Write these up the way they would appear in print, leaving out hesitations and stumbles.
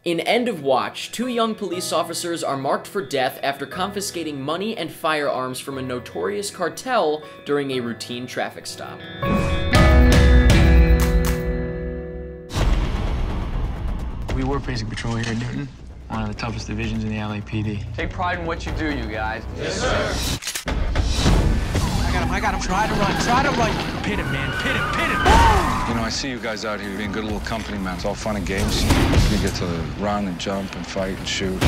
In End of Watch, two young police officers are marked for death after confiscating money and firearms from a notorious cartel during a routine traffic stop. We were basic patrol here at Newton, one of the toughest divisions in the LAPD. Take pride in what you do, you guys. Yes, sir. I got him. Try to run. Pin him, man. Pin him. You know, I see you guys out here being good little company men. It's all fun and games. You get to run and jump and fight and shoot.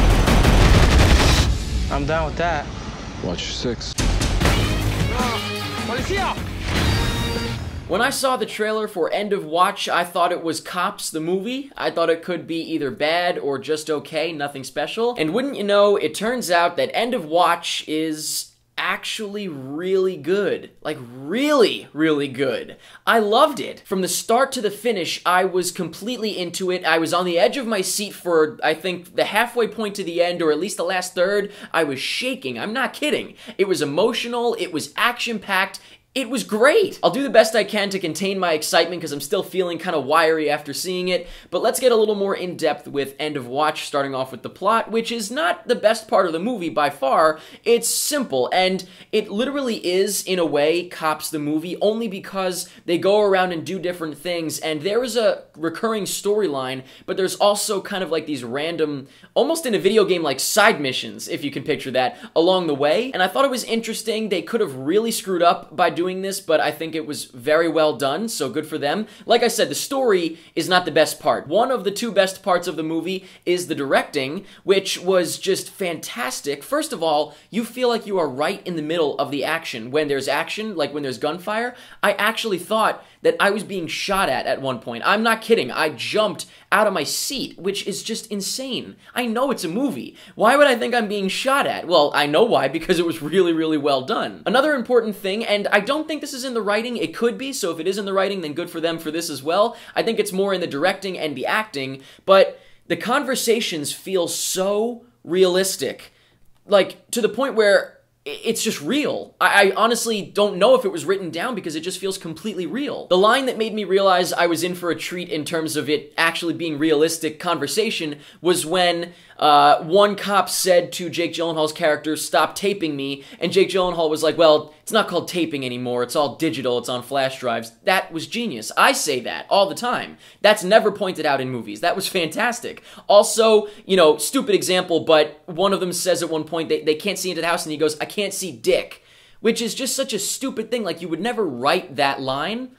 I'm down with that. Watch your six. Policia! When I saw the trailer for End of Watch, I thought it was Cops, the movie. I thought it could be either bad or just okay, nothing special. And wouldn't you know, it turns out that End of Watch is actually really good. Like, really, really good. I loved it. From the start to the finish, I was completely into it. I was on the edge of my seat for, I think, the halfway point to the end, or at least the last third. I was shaking. I'm not kidding. It was emotional. It was action-packed. It was great! I'll do the best I can to contain my excitement because I'm still feeling kind of wiry after seeing it, but let's get a little more in-depth with End of Watch, starting off with the plot, which is not the best part of the movie by far. It's simple, and it literally is, in a way, Cops the movie, only because they go around and do different things, and there is a recurring storyline, but there's also kind of like these random, almost in a video game like side missions, if you can picture that, along the way, and I thought it was interesting. They could have really screwed up by doing this, but I think it was very well done, so good for them. Like I said, the story is not the best part. One of the two best parts of the movie is the directing, which was just fantastic. First of all, you feel like you are right in the middle of the action. When there's action, like when there's gunfire, I actually thought that I was being shot at one point. I'm not kidding. I jumped out of my seat, which is just insane. I know it's a movie. Why would I think I'm being shot at? Well, I know why, because it was really, really well done. Another important thing, and I don't think this is in the writing, it could be, so if it is in the writing, then good for them for this as well. I think it's more in the directing and the acting, but the conversations feel so realistic. Like, to the point where it's just real. I honestly don't know if it was written down because it just feels completely real. The line that made me realize I was in for a treat in terms of it actually being realistic conversation was when one cop said to Jake Gyllenhaal's character, "Stop taping me," and Jake Gyllenhaal was like, "Well, it's not called taping anymore, it's all digital, it's on flash drives." That was genius. I say that all the time. That's never pointed out in movies. That was fantastic. Also, you know, stupid example, but one of them says at one point they can't see into the house, and he goes, "I can't see dick," which is just such a stupid thing. Like, you would never write that line,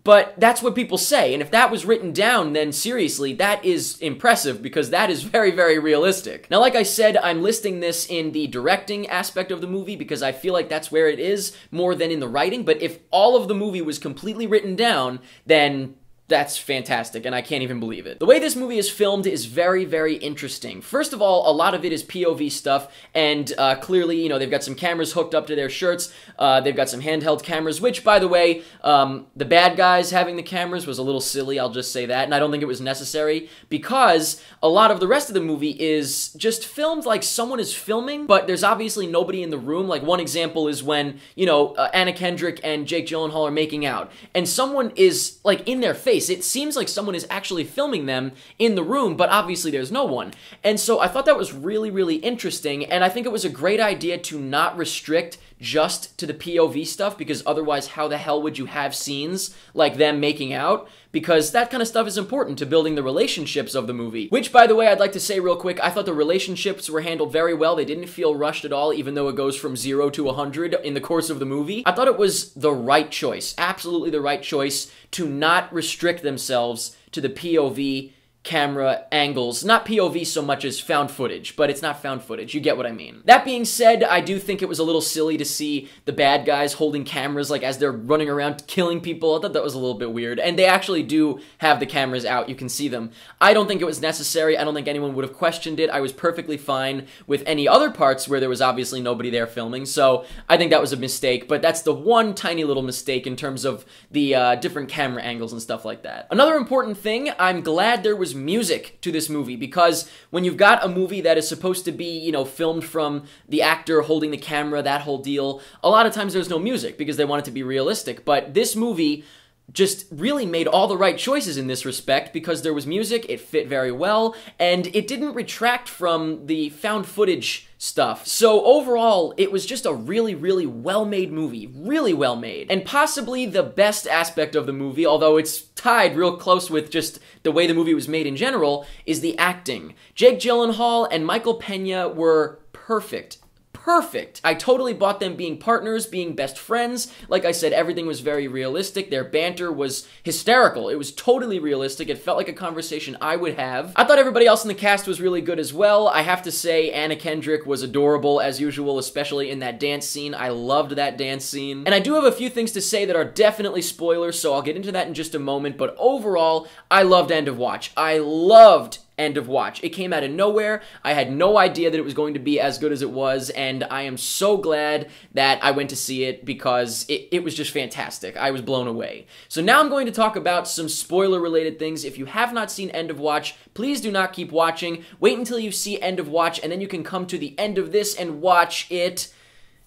but that's what people say, and if that was written down, then seriously, that is impressive, because that is very, very realistic. Now, like I said, I'm listing this in the directing aspect of the movie, because I feel like that's where it is, more than in the writing, but if all of the movie was completely written down, then that's fantastic, and I can't even believe it. The way this movie is filmed is very, very interesting. First of all, a lot of it is POV stuff, and clearly, you know, they've got some cameras hooked up to their shirts. They've got some handheld cameras, which, by the way, the bad guys having the cameras was a little silly, I'll just say that, and I don't think it was necessary, because a lot of the rest of the movie is just filmed like someone is filming, but there's obviously nobody in the room. Like, one example is when, you know, Anna Kendrick and Jake Gyllenhaal are making out, and someone is, like, in their face. It seems like someone is actually filming them in the room, but obviously there's no one. And so I thought that was really, really interesting, and I think it was a great idea to not restrict just to the POV stuff, because otherwise how the hell would you have scenes like them making out? Because that kind of stuff is important to building the relationships of the movie. Which, by the way, I'd like to say real quick, I thought the relationships were handled very well. They didn't feel rushed at all, even though it goes from 0 to 100 in the course of the movie. I thought it was the right choice, absolutely the right choice, to not restrict themselves to the POV camera angles. Not POV so much as found footage, but it's not found footage. You get what I mean. That being said, I do think it was a little silly to see the bad guys holding cameras like as they're running around killing people. I thought that was a little bit weird. And they actually do have the cameras out. You can see them. I don't think it was necessary. I don't think anyone would have questioned it. I was perfectly fine with any other parts where there was obviously nobody there filming. So I think that was a mistake, but that's the one tiny little mistake in terms of the different camera angles and stuff like that. Another important thing, I'm glad there was music to this movie, because when you've got a movie that is supposed to be, you know, filmed from the actor holding the camera, that whole deal, a lot of times there's no music because they want it to be realistic. But this movie just really made all the right choices in this respect because there was music, it fit very well, and it didn't retract from the found footage stuff. So overall, it was just a really, really well-made movie. Really well-made. And possibly the best aspect of the movie, although it's tied real close with just the way the movie was made in general, is the acting. Jake Gyllenhaal and Michael Pena were perfect. Perfect. I totally bought them being partners, being best friends. Like I said, everything was very realistic. Their banter was hysterical. It was totally realistic. It felt like a conversation I would have. I thought everybody else in the cast was really good as well. I have to say Anna Kendrick was adorable as usual, especially in that dance scene. I loved that dance scene. And I do have a few things to say that are definitely spoilers, so I'll get into that in just a moment. But overall, I loved End of Watch. I loved End of Watch. It came out of nowhere. I had no idea that it was going to be as good as it was, and I am so glad that I went to see it because it was just fantastic. I was blown away. So now I'm going to talk about some spoiler-related things. If you have not seen End of Watch, please do not keep watching. Wait until you see End of Watch, and then you can come to the end of this and watch it.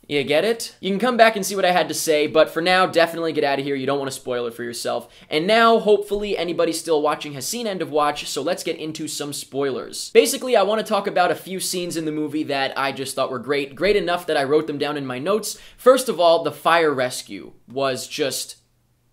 You get it? You can come back and see what I had to say, but for now, definitely get out of here. You don't want to spoil it for yourself. And now, hopefully, anybody still watching has seen End of Watch, so let's get into some spoilers. Basically, I want to talk about a few scenes in the movie that I just thought were great. Great enough that I wrote them down in my notes. First of all, the fire rescue was just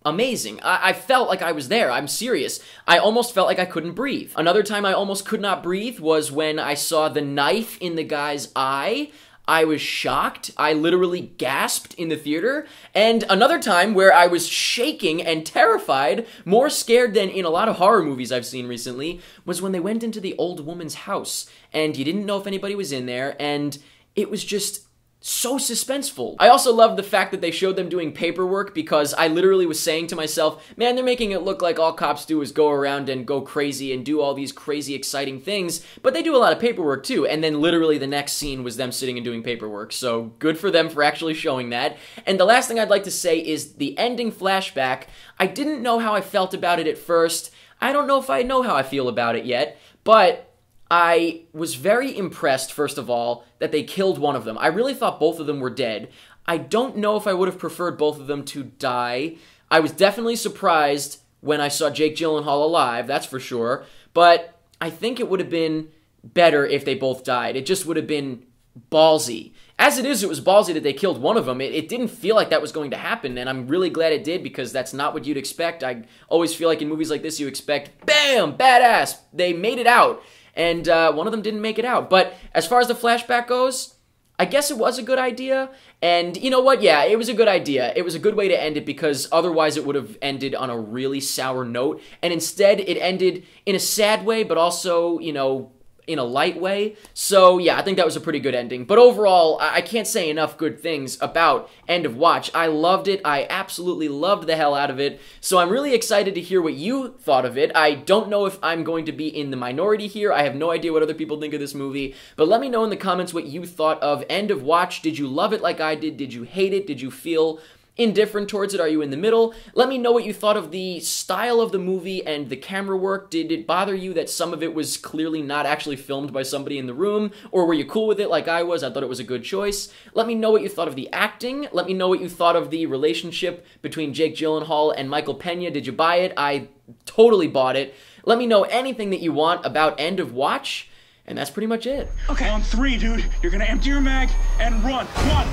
amazing. I felt like I was there. I'm serious. I almost felt like I couldn't breathe. Another time I almost could not breathe was when I saw the knife in the guy's eye. I was shocked. I literally gasped in the theater. And another time where I was shaking and terrified, more scared than in a lot of horror movies I've seen recently, was when they went into the old woman's house and you didn't know if anybody was in there, and it was just so suspenseful. I also loved the fact that they showed them doing paperwork because I literally was saying to myself, man, they're making it look like all cops do is go around and go crazy and do all these crazy exciting things, but they do a lot of paperwork too. And then literally the next scene was them sitting and doing paperwork. So good for them for actually showing that. And the last thing I'd like to say is the ending flashback. I didn't know how I felt about it at first. I don't know if I know how I feel about it yet, but I was very impressed, first of all, that they killed one of them. I really thought both of them were dead. I don't know if I would have preferred both of them to die. I was definitely surprised when I saw Jake Gyllenhaal alive, that's for sure. But I think it would have been better if they both died. It just would have been ballsy. As it is, it was ballsy that they killed one of them. It didn't feel like that was going to happen, and I'm really glad it did because that's not what you'd expect. I always feel like in movies like this, you expect, bam, badass, they made it out. And one of them didn't make it out. But as far as the flashback goes, I guess it was a good idea. And you know what? Yeah, it was a good idea. It was a good way to end it because otherwise it would have ended on a really sour note. And instead, it ended in a sad way, but also, you know, in a light way. So yeah, I think that was a pretty good ending. But overall, I can't say enough good things about End of Watch. I loved it. I absolutely loved the hell out of it. So I'm really excited to hear what you thought of it. I don't know if I'm going to be in the minority here. I have no idea what other people think of this movie. But let me know in the comments what you thought of End of Watch. Did you love it like I did? Did you hate it? Did you feel indifferent towards it? Are you in the middle? Let me know what you thought of the style of the movie and the camera work. Did it bother you that some of it was clearly not actually filmed by somebody in the room? Or were you cool with it like I was? I thought it was a good choice. Let me know what you thought of the acting. Let me know what you thought of the relationship between Jake Gyllenhaal and Michael Pena. Did you buy it? I totally bought it. Let me know anything that you want about End of Watch. And that's pretty much it. Okay. On 3, dude, you're gonna empty your mag and run. 1,